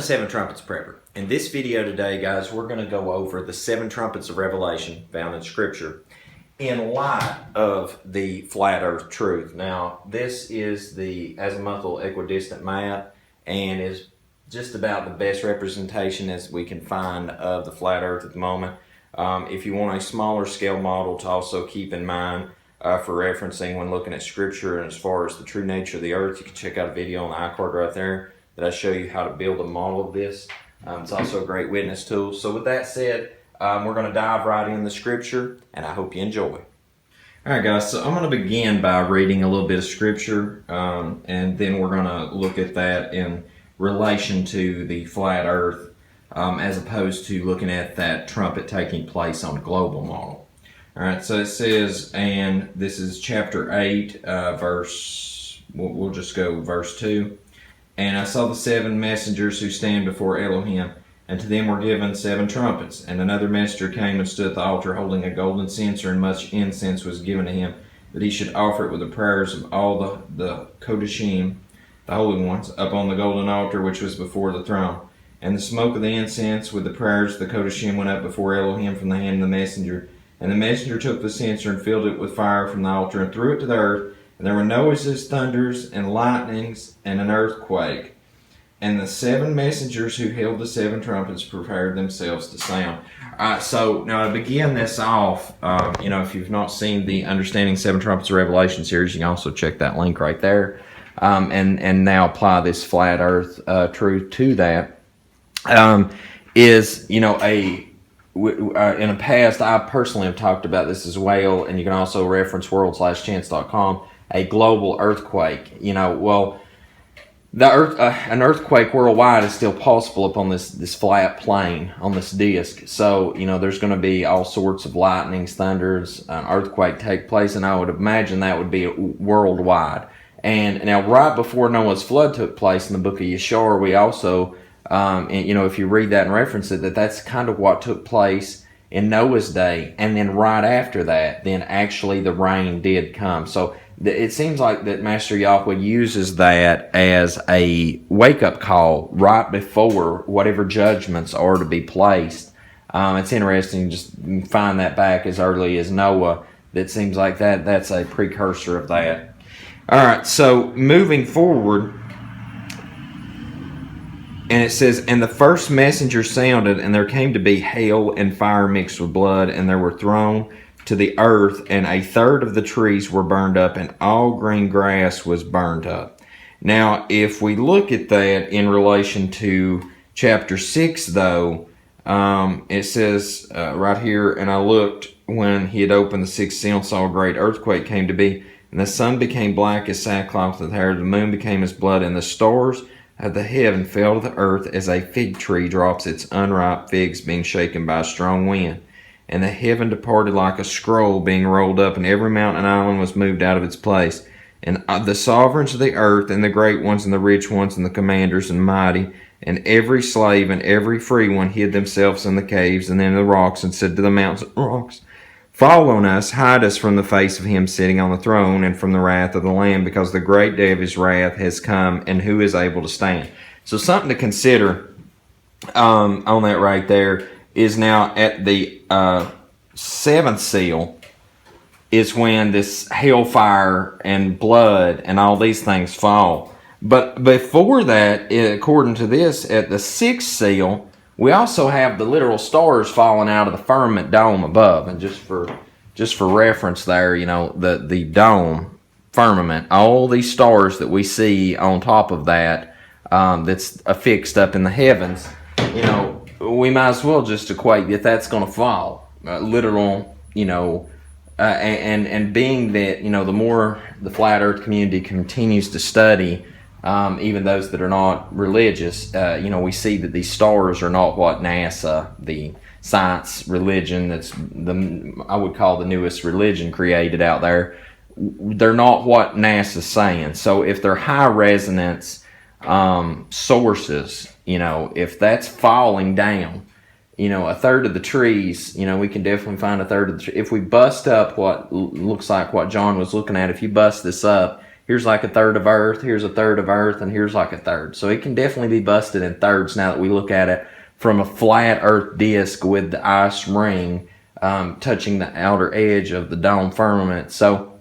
to Seven Trumpets Prepper. In this video today, guys, we're going to go over the 7 trumpets of Revelation found in Scripture in light of the flat earth truth. Now, this is the azimuthal equidistant map and is just about the best representation as we can find of the flat earth at the moment. If you want a smaller scale model to also keep in mind for referencing when looking at Scripture and as far as the true nature of the earth, you can check out a video on the iCard right there that I show you how to build a model of this. It's also a great witness tool. So with that said, we're going to dive right in the Scripture, and I hope you enjoy. Alright guys, so I'm going to begin by reading a little bit of Scripture, and then we're going to look at that in relation to the flat earth, as opposed to looking at that trumpet taking place on a global model. Alright, so it says, and this is chapter 8, we'll just go verse 2. And I saw the 7 messengers who stand before Elohim, and to them were given 7 trumpets. And another messenger came and stood at the altar holding a golden censer, and much incense was given to him, that he should offer it with the prayers of all the Kodashim, the holy ones, upon the golden altar which was before the throne. And the smoke of the incense with the prayers of the Kodashim went up before Elohim from the hand of the messenger. And the messenger took the censer and filled it with fire from the altar and threw it to the earth. And there were noises, thunders, and lightnings, and an earthquake. And the 7 messengers who held the 7 trumpets prepared themselves to sound. So now to begin this off, if you've not seen the Understanding 7 Trumpets of Revelation series, you can also check that link right there. And now apply this flat earth truth to that. In the past, I personally have talked about this as well, and you can also reference world/chance.com. A global earthquake. The earth, an earthquake worldwide is still possible upon this flat plane on this disc. So there's going to be all sorts of lightnings, thunders, an earthquake take place, and I would imagine that would be worldwide. And now, right before Noah's flood took place in the book of Yeshua, we also, if you read that and reference it, that's kind of what took place in Noah's day. And then right after that, then actually the rain did come. So it seems like that Master Yahweh uses that as a wake-up call right before whatever judgments are to be placed. It's interesting to just find that back as early as Noah. That seems like that's a precursor of that. All right, so moving forward, and it says, and the first messenger sounded, and there came to be hail and fire mixed with blood, and there were thrown to the earth, and 1/3 of the trees were burned up, and all green grass was burned up. Now, if we look at that in relation to chapter 6, though, it says right here, and I looked when he had opened the 6th seal, saw a great earthquake came to be, and the sun became black as sackcloth of hair, the moon became as blood, and the stars of the heaven fell to the earth as a fig tree drops its unripe figs being shaken by a strong wind. And the heaven departed like a scroll being rolled up, and every mountain and island was moved out of its place. And the sovereigns of the earth, and the great ones, and the rich ones, and the commanders, and mighty, and every slave, and every free one hid themselves in the caves, and in the rocks, and said to the mountains and rocks, fall on us, hide us from the face of him sitting on the throne, and from the wrath of the Lamb, because the great day of his wrath has come, and who is able to stand? So something to consider on that right there is now at the 7th seal is when this hellfire and blood and all these things fall. But before that, according to this, at the 6th seal, we also have the literal stars falling out of the firmament dome above. And just for reference there, the dome, firmament, all these stars that we see on top of that, that's affixed up in the heavens, we might as well just equate that that's going to fall. Literal, and being that, the more the flat earth community continues to study, even those that are not religious, we see that these stars are not what NASA, the science religion I would call the newest religion created out there, they're not what NASA's saying. So if they're high resonance sources, if that's falling down, 1/3 of the trees, we can definitely find 1/3 of the trees. If we bust up what looks like what John was looking at, if you bust this up here's like a third of Earth, here's a third of Earth, and here's like a third. So it can definitely be busted in thirds now that we look at it from a flat Earth disk with the ice ring touching the outer edge of the dome firmament. So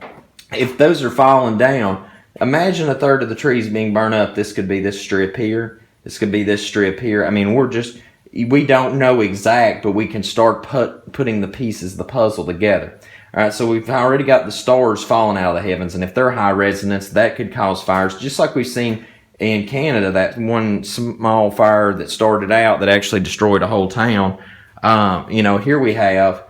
if those are falling down, imagine a third of the trees being burned up. This could be this strip here. This could be this strip here. I mean, we don't know exact, but we can start putting the pieces of the puzzle together. All right, so we've already got the stars falling out of the heavens, and if they're high resonance, that could cause fires, just like we've seen in Canada, that one small fire that started out that actually destroyed a whole town. Here we have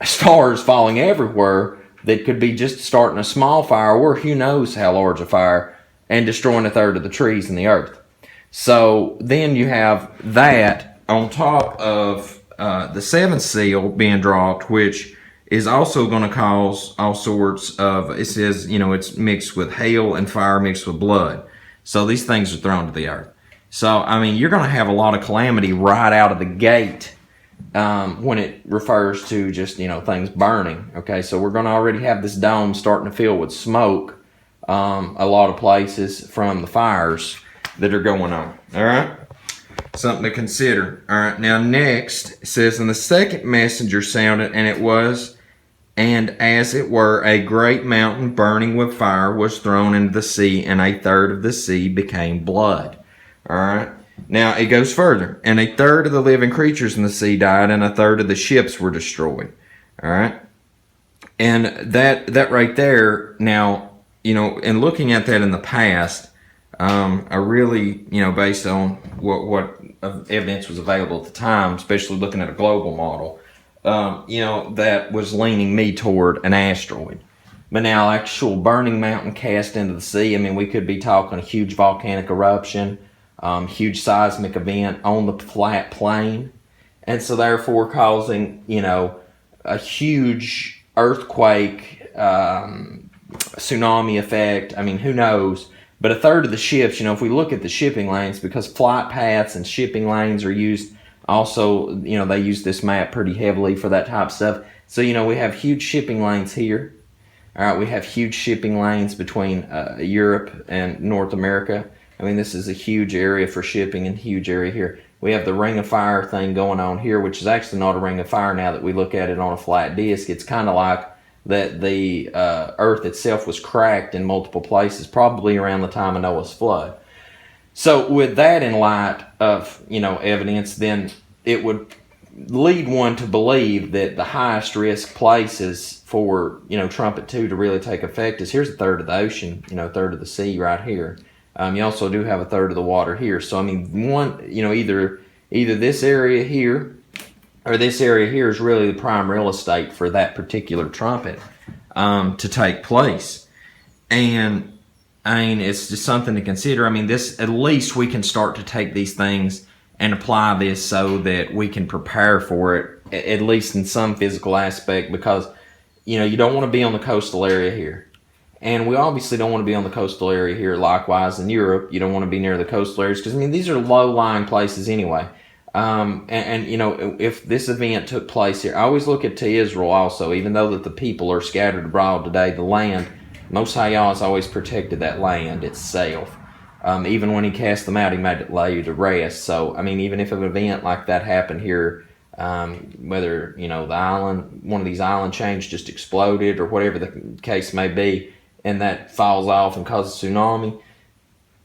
stars falling everywhere that could be just starting a small fire, or who knows how large a fire, and destroying a third of the trees in the earth. So then you have that on top of the seventh seal being dropped, which is also going to cause all sorts of, it says, it's mixed with hail and fire mixed with blood. So these things are thrown to the earth. So, I mean, you're going to have a lot of calamity right out of the gate when it refers to just, things burning. Okay, so we're going to already have this dome starting to fill with smoke a lot of places from the fires that are going on. All right? Something to consider. All right, now next, it says, and the second messenger sounded, and as it were, a great mountain burning with fire was thrown into the sea, and a third of the sea became blood. All right. Now it goes further, and a third of the living creatures in the sea died, and a third of the ships were destroyed. All right. And that right there. Now, and looking at that in the past, I really, based on what evidence was available at the time, especially looking at a global model, that was leaning me toward an asteroid. But now, actual burning mountain cast into the sea, I mean, we could be talking a huge volcanic eruption, huge seismic event on the flat plain, and so therefore causing, a huge earthquake, tsunami effect. I mean, who knows? But a third of the ships, if we look at the shipping lanes, because flight paths and shipping lanes are used also, they use this map pretty heavily for that type of stuff. So, we have huge shipping lanes here. All right, we have huge shipping lanes between Europe and North America. I mean, this is a huge area for shipping and huge area here. We have the ring of fire thing going on here, which is actually not a ring of fire now that we look at it on a flat disk. It's kind of like that the earth itself was cracked in multiple places, probably around the time of Noah's flood. So with that in light of, evidence, then it would lead one to believe that the highest risk places for, Trumpet 2 to really take effect is, here's a third of the ocean, a third of the sea right here. You also do have a third of the water here. So, I mean, either this area here or this area here is really the prime real estate for that particular trumpet to take place. And I mean, it's just something to consider. I mean, this, at least we can start to take these things and apply this so that we can prepare for it, at least in some physical aspect, because, you don't want to be on the coastal area here. And we obviously don't want to be on the coastal area here. Likewise, in Europe, you don't want to be near the coastal areas, because, I mean, these are low-lying places anyway. If this event took place here, I always look at to Israel also, even though that the people are scattered abroad today, the land, Most High Yah has always protected that land itself. Even when he cast them out, he made it lay to rest. So, I mean, even if an event like that happened here, whether, the island, one of these island chains just exploded or whatever the case may be, and that falls off and causes a tsunami,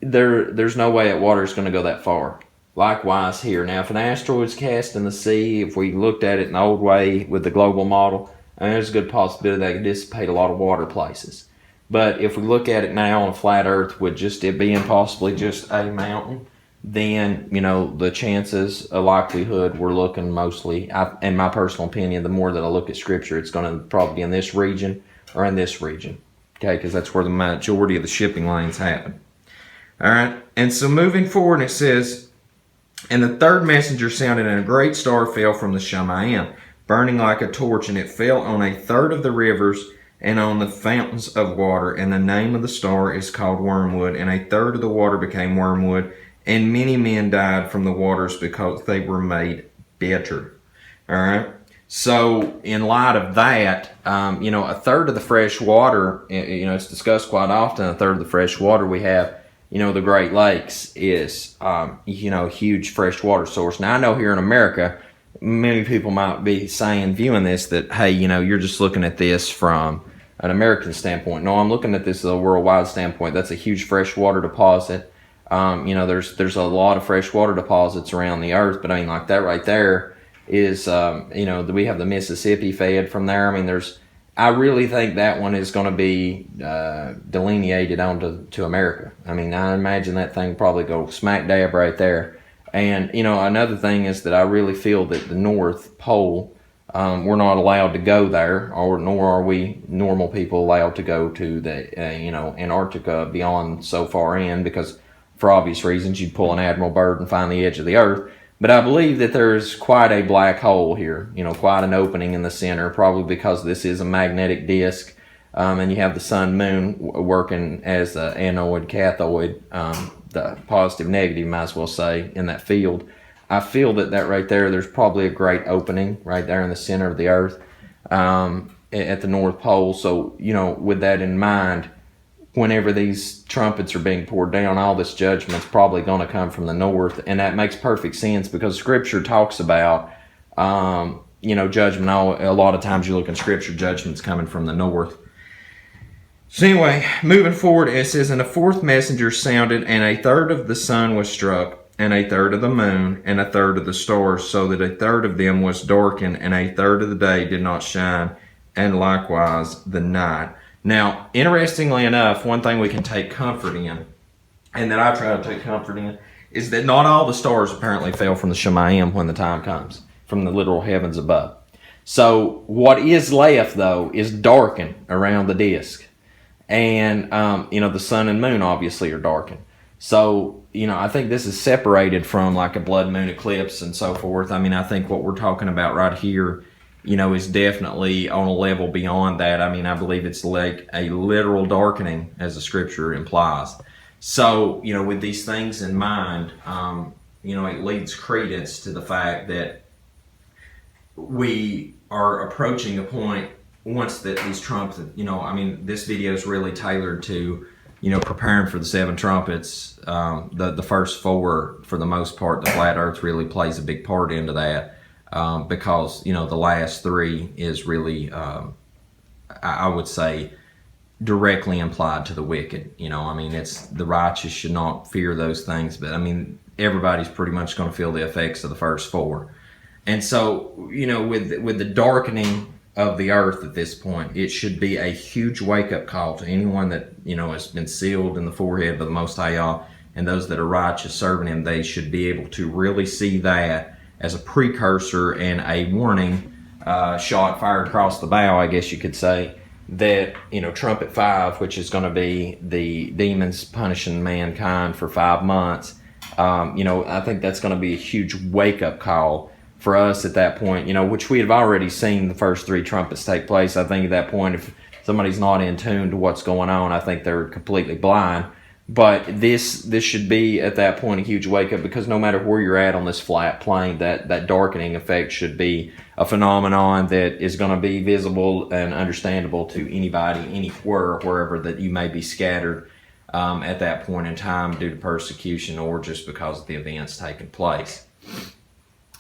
there's no way that water is going to go that far. Likewise here. Now, if an asteroid's cast in the sea, if we looked at it in the old way with the global model, there's a good possibility that it could dissipate a lot of water places. But if we look at it now on a flat Earth with just it being possibly just a mountain, then, the chances, a likelihood, we're looking mostly, in my personal opinion, the more that I look at Scripture, it's going to probably be in this region or in this region. Okay, because that's where the majority of the shipping lanes happen. All right, and so moving forward, it says, and the third messenger sounded, and a great star fell from the Shamayim, burning like a torch, and it fell on a third of the rivers and on the fountains of water, and the name of the star is called Wormwood, and a third of the water became wormwood, and many men died from the waters because they were made bitter. All right. So in light of that, a third of the fresh water, it's discussed quite often, a third of the fresh water we have, the Great Lakes is, a huge fresh water source. Now I know here in America, many people might be viewing this that, hey, you're just looking at this from an American standpoint. No, I'm looking at this as a worldwide standpoint. That's a huge freshwater deposit. There's a lot of freshwater deposits around the earth, but I mean, like that right there is, we have the Mississippi fed from there. I mean, I really think that one is going to be delineated onto to America. I mean, I imagine that thing probably go smack dab right there. And, another thing is that I really feel that the North Pole, we're not allowed to go there, nor are we normal people allowed to go to the, Antarctica beyond so far in, because for obvious reasons, you'd pull an Admiral Byrd and find the edge of the earth. But I believe that there's quite a black hole here, quite an opening in the center, probably because this is a magnetic disk, and you have the sun moon working as the anode cathode, the positive negative, might as well say, in that field. I feel that right there, there's probably a great opening right there in the center of the earth at the North Pole. So, with that in mind, whenever these trumpets are being poured down, all this judgment's probably going to come from the north, and that makes perfect sense because Scripture talks about, judgment. A lot of times you look in Scripture, judgment's coming from the north. So anyway, moving forward, it says, and the fourth messenger sounded, and a third of the sun was struck, and a third of the moon, and a third of the stars, so that a third of them was darkened, and a third of the day did not shine, and likewise the night. Now, interestingly enough, one thing we can take comfort in, and that I try to take comfort in, is that not all the stars apparently fell from the Shemayim when the time comes, from the literal heavens above. So what is left, though, is darkened around the disk. And, the sun and moon obviously are darkened. So, I think this is separated from like a blood moon eclipse and so forth. I mean, I think what we're talking about right here, is definitely on a level beyond that. I mean, I believe it's like a literal darkening, as the Scripture implies. So, with these things in mind, it leads credence to the fact that we are approaching a point once that these trumpets, this video is really tailored to, preparing for the seven trumpets. The first four, for the most part, the flat earth really plays a big part into that, because, the last three is really, I would say, directly implied to the wicked. It's the righteous should not fear those things, but everybody's pretty much going to feel the effects of the first four. And so, with the darkening of the earth at this point, it should be a huge wake-up call to anyone that, has been sealed in the forehead by the Most High Yah, and those that are righteous serving Him. They should be able to really see that as a precursor and a warning shot fired across the bow, I guess you could say, that, trumpet 5, which is going to be the demons punishing mankind for 5 months, I think that's going to be a huge wake-up call for us at that point, which we have already seen the first 3 trumpets take place. I think at that point, if somebody's not in tune to what's going on, I think they're completely blind. But this should be at that point a huge wake up, because no matter where you're at on this flat plane, that darkening effect should be a phenomenon that is going to be visible and understandable to anybody, anywhere, wherever that you may be scattered at that point in time due to persecution or just because of the events taking place.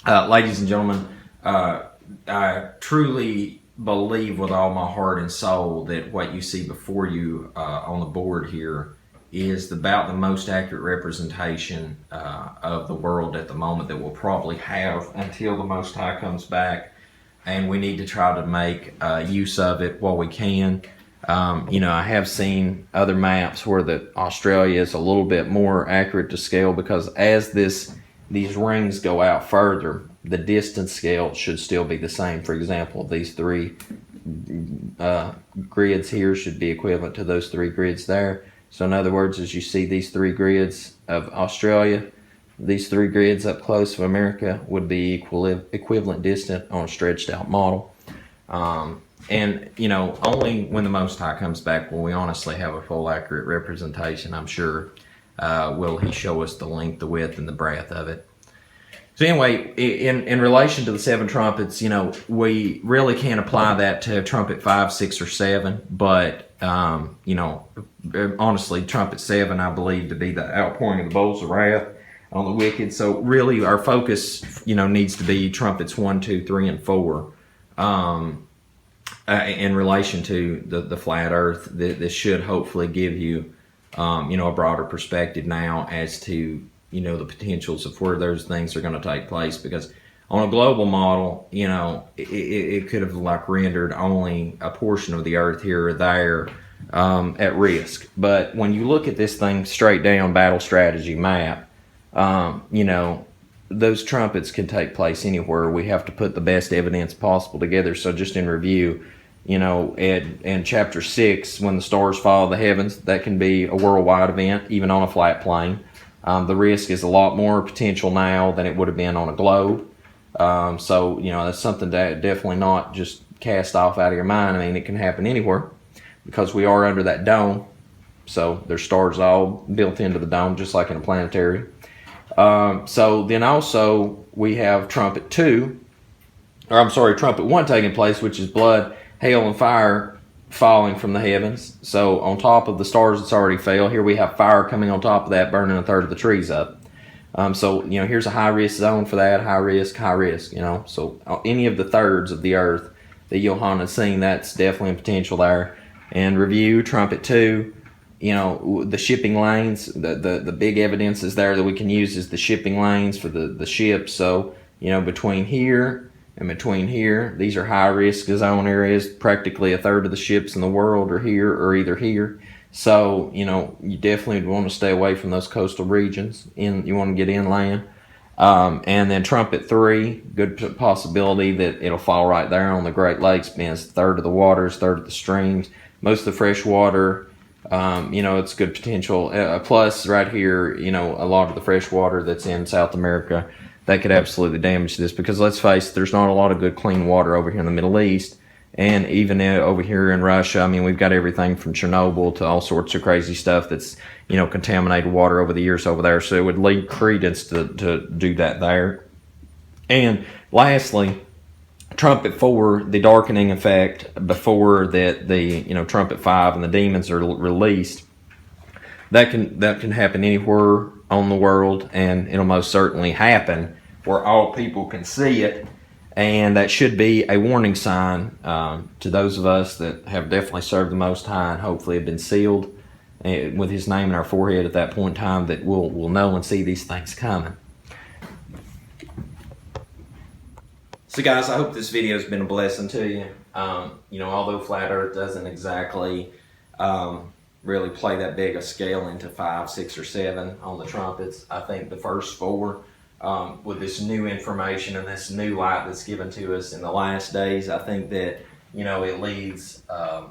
Ladies and gentlemen, I truly believe with all my heart and soul that what you see before you on the board here is about the most accurate representation of the world at the moment that we'll probably have until the Most High comes back, and we need to try to make use of it while we can. I have seen other maps where Australia is a little bit more accurate to scale, because as these rings go out further, the distance scale should still be the same. For example, these 3 grids here should be equivalent to those 3 grids there. So in other words, as you see these 3 grids of Australia, these 3 grids up close of America would be equivalent distant on a stretched out model. And, only when the Most High comes back will we honestly have a full accurate representation, I'm sure. Will He show us the length, the width, and the breadth of it. So anyway, in relation to the 7 trumpets, you know, we really can't apply that to trumpet 5, 6, or 7, but you know, honestly, trumpet 7 I believe to be the outpouring of the bowls of wrath on the wicked. So really, our focus, you know, needs to be trumpets 1, 2, 3, and 4. In relation to the flat Earth, this should hopefully give you, you know, a broader perspective now as to, you know, the potentials of where those things are going to take place. Because on a global model, you know, it could have like rendered only a portion of the Earth here or there at risk. But when you look at this thing straight down battle strategy map, you know, those trumpets can take place anywhere. We have to put the best evidence possible together. So just in review, you know, in chapter 6, when the stars follow the heavens, that can be a worldwide event, even on a flat plane. The risk is a lot more potential now than it would have been on a globe. So, you know, that's something that definitely not just cast off out of your mind. I mean, it can happen anywhere because we are under that dome. So there's stars all built into the dome, just like in a planetary. So then also we have trumpet 1 taking place, which is blood, hail, and fire falling from the heavens. So on top of the stars that's already fell, here we have fire coming on top of that, burning a third of the trees up. So, you know, here's a high risk zone for that, high risk, you know. So any of the thirds of the earth that Yohannan's seen, that's definitely a potential there. And review, trumpet 2, you know, the shipping lanes, the big evidence is there that we can use is the shipping lanes for the ships. So, you know, between here and between here, these are high risk zone areas. Practically a third of the ships in the world are here or either here. So, you know, you definitely want to stay away from those coastal regions. You want to get inland. And then trumpet 3, good possibility that it'll fall right there on the Great Lakes, being a third of the waters, third of the streams, most of the fresh water. You know, it's good potential. Plus, right here, you know, a lot of the fresh water that's in South America, that could absolutely damage this, because let's face it, there's not a lot of good clean water over here in the Middle East. And even over here in Russia, I mean, we've got everything from Chernobyl to all sorts of crazy stuff that's, you know, contaminated water over the years over there. So it would lead credence to do that there. And lastly, trumpet 4, the darkening effect before that you know, trumpet 5 and the demons are released. That can happen anywhere on the world, and it'll most certainly happen where all people can see it. And that should be a warning sign to those of us that have definitely served the Most High and hopefully have been sealed with His name in our forehead at that point in time, that we'll know and see these things coming. So guys, I hope this video has been a blessing to you. You know, although Flat Earth doesn't exactly really play that big a scale into 5, 6, or 7 on the trumpets, I think the first 4, with this new information and this new light that's given to us in the last days, I think that, you know, it leads a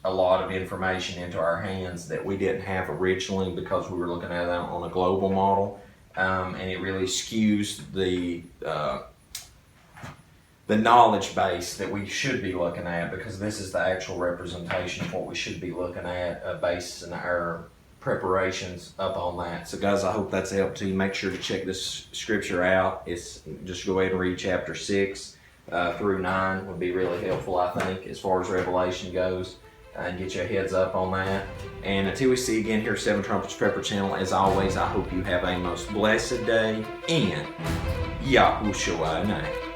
lot of information into our hands that we didn't have originally, because we were looking at that on a global model, and it really skews the knowledge base that we should be looking at, because this is the actual representation of what we should be looking at, based on our preparations up on that. So guys, I hope that's helped to you. Make sure to check this scripture out. It's just go ahead and read chapter 6 through 9 would be really helpful, I think, as far as Revelation goes, and get you a heads up on that. And until we see you again here at 7 Trumpets Prepper Channel, as always, I hope you have a most blessed day, and Yahushua.